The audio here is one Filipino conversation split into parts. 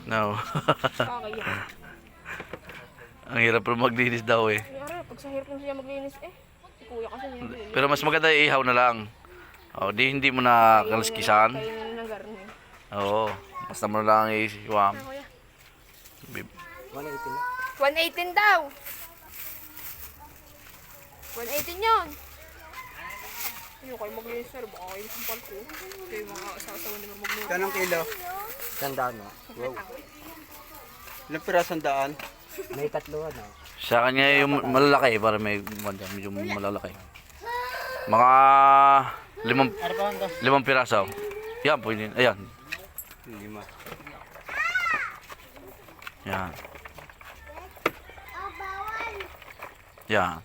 No. Kakaya. Ang hirap pero maglinis daw eh. Kaya pag sa hirap na siya maglinis eh. Si kuya kasi hindi. Pero mas maganda ihaw na lang. Oh, di hindi mo na kalskisan. Kainin ng garni. Oo. Basta mo na lang isiwam. Ah, kuya. 180 na. 118 daw. 118 yun. Hindi kayo maglinis sir. Baka kayo sa palko. Kayo mga asawa naman maglinis. Kanong kilo? Sandaan mo. Wow. Ilang pirasong daan? May tatlo ano. Sa kanya yung malalaki para may medyo malalaki. Mga limang piraso. Yan, pwede. Ayan. 5. Yan. Yan.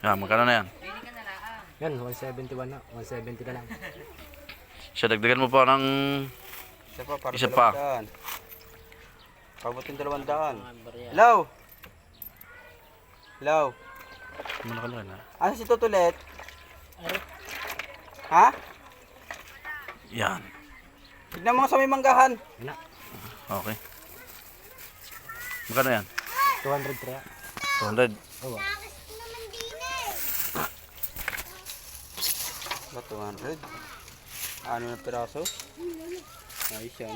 Yan, magkano na yan? Yan, 171 na. 170 na lang. Siya, dagdagan mo pa ng isa pa. Pabutin 200. Hello? Hello? Malaki na. Ano si Tutulet? Ha? Yan. Tignan mo sa may manggahan. Okay. Magkano yan? 203. 200. Oo. 200. Ano na piraso? Ayos yan.